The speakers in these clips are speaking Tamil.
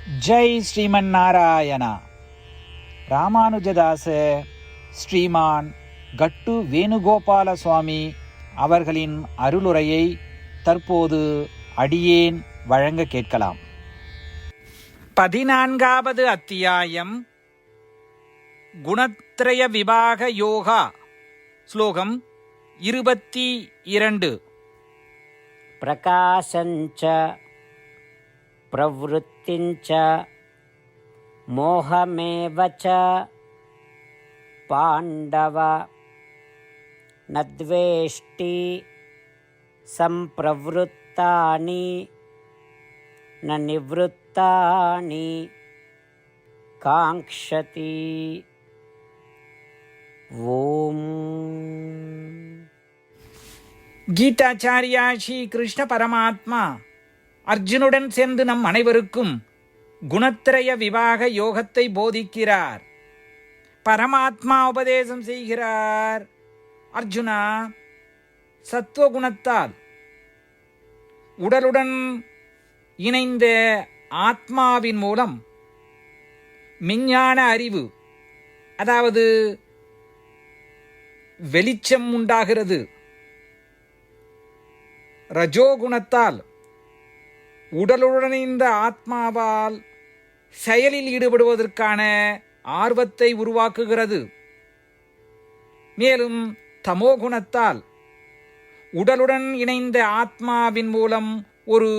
ஜெய் ஸ்ரீமன் நாராயணா. ராமானுஜதாச ஸ்ரீமான் கட்டு வேணுகோபால சுவாமி அவர்களின் அருளுரையை தற்போது அடியேன் வழங்க கேட்கலாம். 14வது அத்தியாயம், குணத்ரய விபாக யோகா. ஸ்லோகம் 22. பிரகாசஞ்ச பிரவருத்திஞ்ச மோகமேவச்ச பாண்டவ நத்வேஷ்டி சம்பிரவருத்தானி ந நிவృత్తాని காங்க்ஷதி. ஓம். கீதாச்சாரியா ஸ்ரீ கிருஷ்ண பரமாத்மா அர்ஜுனுடன் சேர்ந்து நம் அனைவருக்கும் குணத்திரய விவாக யோகத்தை போதிக்கிறார். பரமாத்மா உபதேசம் செய்கிறார். அர்ஜுனா, சத்துவகுணத்தால் உடலுடன் இணைந்த ஆத்மாவின் மூலம் மெஞ்ஞான அறிவு, அதாவது வெளிச்சம் உண்டாகிறது. ரஜோகுணத்தால் உடலுடன் இந்த ஆத்மாவால் செயலில் ஈடுபடுவதற்கான ஆர்வத்தை உருவாக்குகிறது. மேலும் தமோகுணத்தால் உடலுடன் இணைந்த ஆத்மாவின் மூலம் ஒரு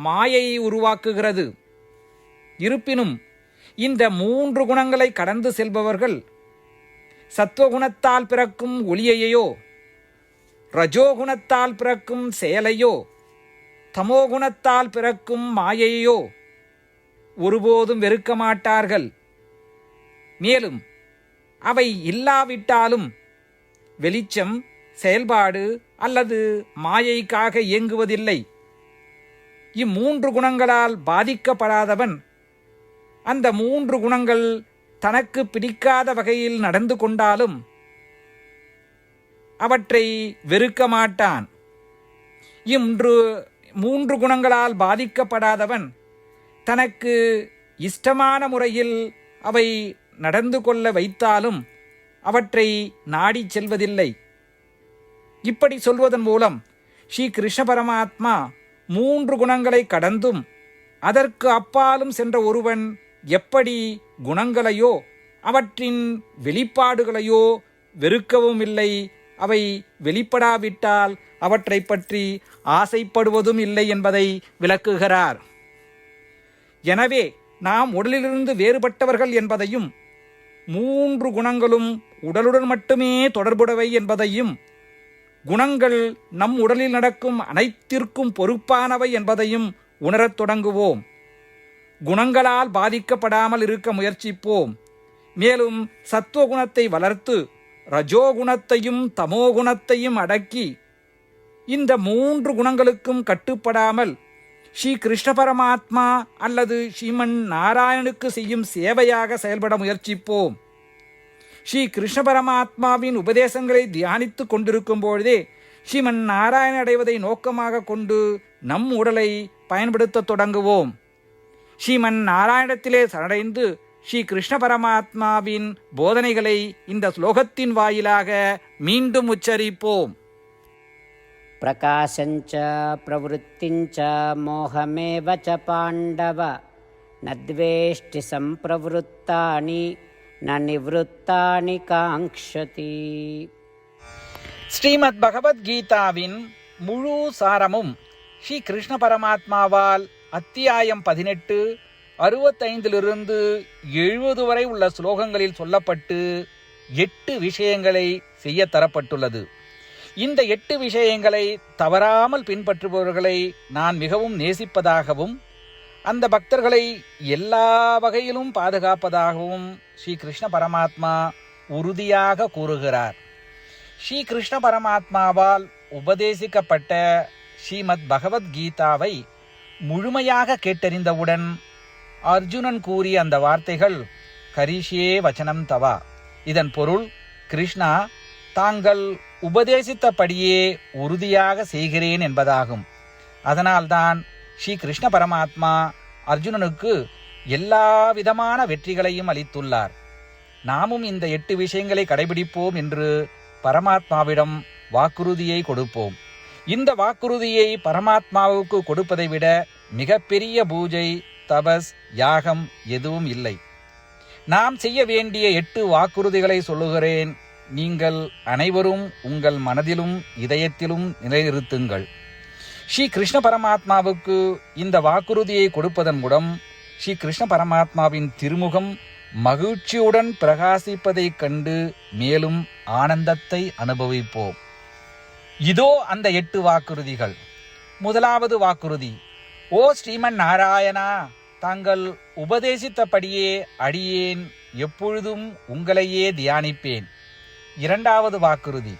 மாயையை உருவாக்குகிறது. இருப்பினும் இந்த 3 குணங்களை கடந்து செல்பவர்கள் சத்துவகுணத்தால் பிறக்கும் ஒளியையோ, ரஜோகுணத்தால் பிறக்கும் செயலையோ, தமோகுணத்தால் பிறக்கும் மாயையோ ஒருபோதும் வெறுக்க மாட்டார்கள். மேலும் அவை இல்லாவிட்டாலும் வெளிச்சம், செயல்பாடு அல்லது மாயைக்காக இயங்குவதில்லை. 3 குணங்களால் பாதிக்கப்படாதவன் அந்த 3 குணங்கள் தனக்கு பிடிக்காத வகையில் நடந்து கொண்டாலும் அவற்றை வெறுக்க மாட்டான். 3 குணங்களால் பாதிக்கப்படாதவன் தனக்கு இஷ்டமான முறையில் அவை நடந்து கொள்ள வைத்தாலும் அவற்றை நாடி செல்வதில்லை. இப்படி சொல்வதன் மூலம் ஸ்ரீ கிருஷ்ண பரமாத்மா 3 குணங்களை கடந்தும் அதற்கு அப்பாலும் சென்ற ஒருவன் எப்படி குணங்களையோ அவற்றின் வெளிப்பாடுகளையோ வெறுக்கவும் இல்லை, அவை வெளிப்படாவிட்டால் அவற்றை பற்றி ஆசைப்படுவதும் இல்லை என்பதை விளக்குகிறார். எனவே நாம் உடலிலிருந்து வேறுபட்டவர்கள் என்பதையும், 3 குணங்களும் உடலுடன் மட்டுமே தொடர்புடையவை என்பதையும், குணங்கள் நம் உடலில் நடக்கும் அனைத்திற்கும் பொறுப்பானவை என்பதையும் உணரத் தொடங்குவோம். குணங்களால் பாதிக்கப்படாமல் இருக்க முயற்சிப்போம். மேலும் சத்துவகுணத்தை வளர்த்து ரஜோகுணத்தையும் தமோகுணத்தையும் அடக்கி இந்த 3 குணங்களுக்கும் கட்டுப்படாமல் ஸ்ரீ கிருஷ்ண பரமாத்மா அல்லது ஸ்ரீமன் நாராயணனுக்கு செய்யும் சேவையாக செயல்பட முயற்சிப்போம். ஸ்ரீ கிருஷ்ண பரமாத்மாவின் உபதேசங்களை தியானித்து கொண்டிருக்கும் பொழுதே ஸ்ரீமன் நாராயண அடைவதை நோக்கமாக கொண்டு நம் உடலை பயன்படுத்த தொடங்குவோம். ஸ்ரீமன் நாராயணத்திலே சரணடைந்து ஸ்ரீ கிருஷ்ண பரமாத்மாவின் போதனைகளை இந்த ஸ்லோகத்தின் வாயிலாக மீண்டும் உச்சரிப்போம். பிரகாசஞ்ச பிரவருத்திஞ்ச மோகமேவச்ச பாண்டவ நத்வேஷ்டி சம்பிரவருத்தானி ந நிவృత్తాని காங்க்ஷதி. ஸ்ரீமத் பகவத்கீதாவின் முழு சாரமும் ஸ்ரீ கிருஷ்ண பரமாத்மாவால் அத்தியாயம் 18 65 70 வரை உள்ள ஸ்லோகங்களில் சொல்லப்பட்டு 8 விஷயங்களை செய்ய தரப்பட்டுள்ளது. இந்த 8 விஷயங்களை தவறாமல் பின்பற்றுபவர்களை நான் மிகவும் நேசிப்பதாகவும் அந்த பக்தர்களை எல்லா வகையிலும் பாதுகாப்பதாகவும் ஸ்ரீ கிருஷ்ண பரமாத்மா உறுதியாக கூறுகிறார். ஸ்ரீ கிருஷ்ண பரமாத்மாவால் உபதேசிக்கப்பட்ட ஸ்ரீமத் பகவத்கீதாவை முழுமையாக கேட்டறிந்தவுடன் அர்ஜுனன் கூறிய அந்த வார்த்தைகள் கரிஷ்யே வச்சனம் தவா. இதன் பொருள், கிருஷ்ணா, தாங்கள் உபதேசித்தபடியே உறுதியாக செய்கிறேன் என்பதாகும். அதனால்தான் ஸ்ரீ கிருஷ்ண பரமாத்மா அர்ஜுனனுக்கு எல்லா விதமான வெற்றிகளையும் அளித்துள்ளார். நாமும் இந்த 8 விஷயங்களை கடைபிடிப்போம் என்று பரமாத்மாவிடம் வாக்குறுதியை கொடுப்போம். இந்த வாக்குறுதியை பரமாத்மாவுக்கு கொடுப்பதை விட மிகப்பெரிய பூஜை, தபஸ், யாகம் எதுவும் இல்லை. நாம் செய்ய வேண்டிய 8 வாக்குறுதிகளை சொல்லுகிறேன். நீங்கள் அனைவரும் உங்கள் மனதிலும் இதயத்திலும் நிலைநிறுத்துங்கள். ஸ்ரீ கிருஷ்ண பரமாத்மாவுக்கு இந்த வாக்குறுதியை கொடுப்பதன் மூலம் ஸ்ரீ கிருஷ்ண பரமாத்மாவின் திருமுகம் மகிழ்ச்சியுடன் பிரகாசிப்பதைக் கண்டு மேலும் ஆனந்தத்தை அனுபவிப்போம். இதோ அந்த 8 வாக்குறுதிகள். முதலாவது வாக்குறுதி: ஓ ஸ்ரீமன் நாராயணா, தாங்கள் உபதேசித்தபடியே அடியேன் எப்பொழுதும் உங்களையே தியானிப்பேன். இரண்டாவது வாக்குறுதி: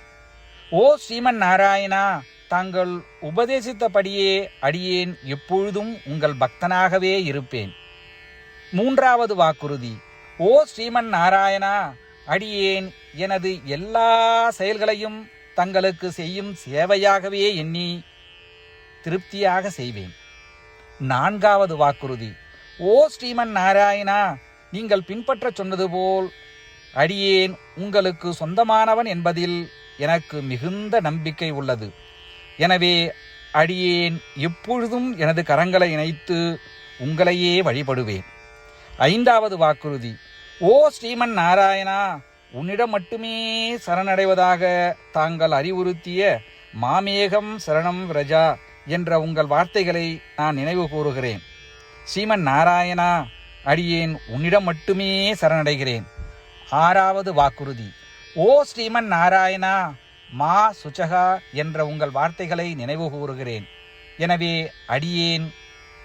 ஓ ஸ்ரீமன் நாராயணா, தாங்கள் உபதேசித்தபடியே அடியேன் எப்பொழுதும் உங்கள் பக்தனாகவே இருப்பேன். மூன்றாவது வாக்குறுதி: ஓ ஸ்ரீமன் நாராயணா, அடியேன் எனது எல்லா செயல்களையும் தங்களுக்கு செய்யும் சேவையாகவே எண்ணி திருப்தியாக செய்வேன். நான்காவது வாக்குறுதி: ஓ ஸ்ரீமன் நாராயணா, நீங்கள் பின்பற்ற சொன்னது போல் அடியேன் உங்களுக்கு சொந்தமானவன் என்பதில் எனக்கு மிகுந்த நம்பிக்கை உள்ளது. எனவே அடியேன் எப்பொழுதும் எனது கரங்களை இணைத்து உங்களையே வழிபடுவேன். ஐந்தாவது வாக்குறுதி: ஓ ஸ்ரீமன் நாராயணா, உன்னிடம் மட்டுமே சரணடைவதாக தாங்கள் அறிவுறுத்திய மாமேகம் சரணம் விரஜா என்ற உங்கள் வார்த்தைகளை நான் நினைவு கூறுகிறேன். ஸ்ரீமன் நாராயணா, அடியேன் உன்னிடம் மட்டுமே சரணடைகிறேன். ஆறாவது வாக்குறுதி: ஓ ஸ்ரீமன் நாராயணா, மா சுச்சகா என்ற உங்கள் வார்த்தைகளை நினைவு கூறுகிறேன். எனவே அடியேன்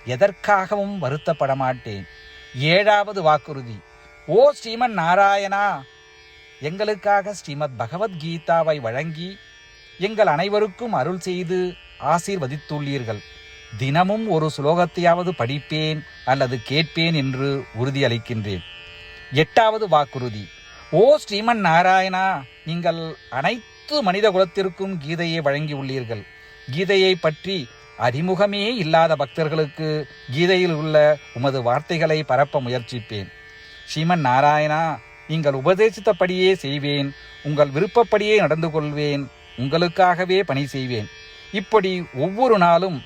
எதற்காகவும் வருத்தப்பட மாட்டேன். ஏழாவது வாக்குறுதி: ஓ ஸ்ரீமன் நாராயணா, எங்களுக்காக ஸ்ரீமத் பகவத்கீதாவை வழங்கி எங்கள் அனைவருக்கும் அருள் செய்து ஆசீர்வதித்துள்ளீர்கள். தினமும் ஒரு ஸ்லோகத்தையாவது படிப்பேன் அல்லது கேட்பேன் என்று உறுதியளிக்கின்றேன். எட்டாவது வாக்குறுதி: ஓ ஸ்ரீமன் நாராயணா, நீங்கள் அனைத்து மனித குலத்திற்கும் கீதையை வழங்கியுள்ளீர்கள். கீதையை பற்றி அறிமுகமே இல்லாத பக்தர்களுக்கு கீதையில் உள்ள உமது வார்த்தைகளை பரப்ப முயற்சிப்பேன். ஸ்ரீமன் நாராயணா, நீங்கள் உபதேசித்தபடியே செய்வேன். உங்கள் விருப்பப்படியே நடந்து கொள்வேன். உங்களுக்காகவே பணி செய்வேன். இப்படி ஒவ்வொரு நாளும்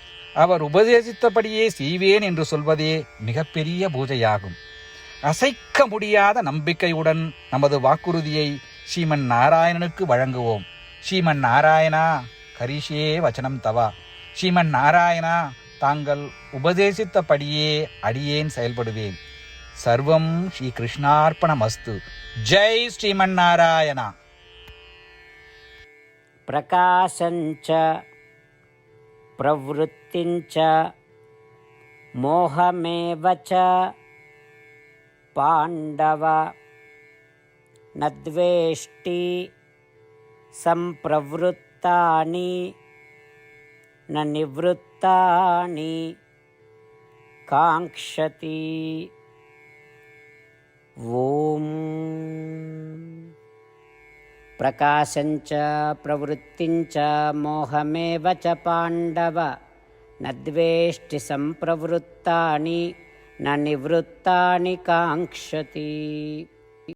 அவர் உபதேசித்தபடியே செய்வேன் என்று சொல்வதே மிகப்பெரிய பூஜையாகும். அசைக்க முடியாத நம்பிக்கையுடன் நமது வாக்குறுதியை ஸ்ரீமன் நாராயணனுக்கு வழங்குவோம். ஸ்ரீமன் நாராயணா, கரிஷே வச்சனம் தவா. ஸ்ரீமன் நாராயணா, தாங்கள் உபதேசித்தபடியே அடியேன் செயல்படுவேன். சர்வம் ஸ்ரீ கிருஷ்ணார்ப்பணமஸ்து. ஜெய் ஸ்ரீமன் நாராயணா. பிரகாசஞ்ச பிரவருத்திஞ்ச மோகமேவச்ச பாண்டவ நத்வேஷ்டி சம்பிரவருத்தானி ந நிவ்ருத்தானி காங்க்ஷதி. ஓம் பிரகாசஞ்ச பிரவருத்திஞ்ச மோகமேவ ச பாண்டவ நத்வேஷ்டி சம்பிரவருத்தானி ந நிவ்ருத்தானி காங்க்ஷதி.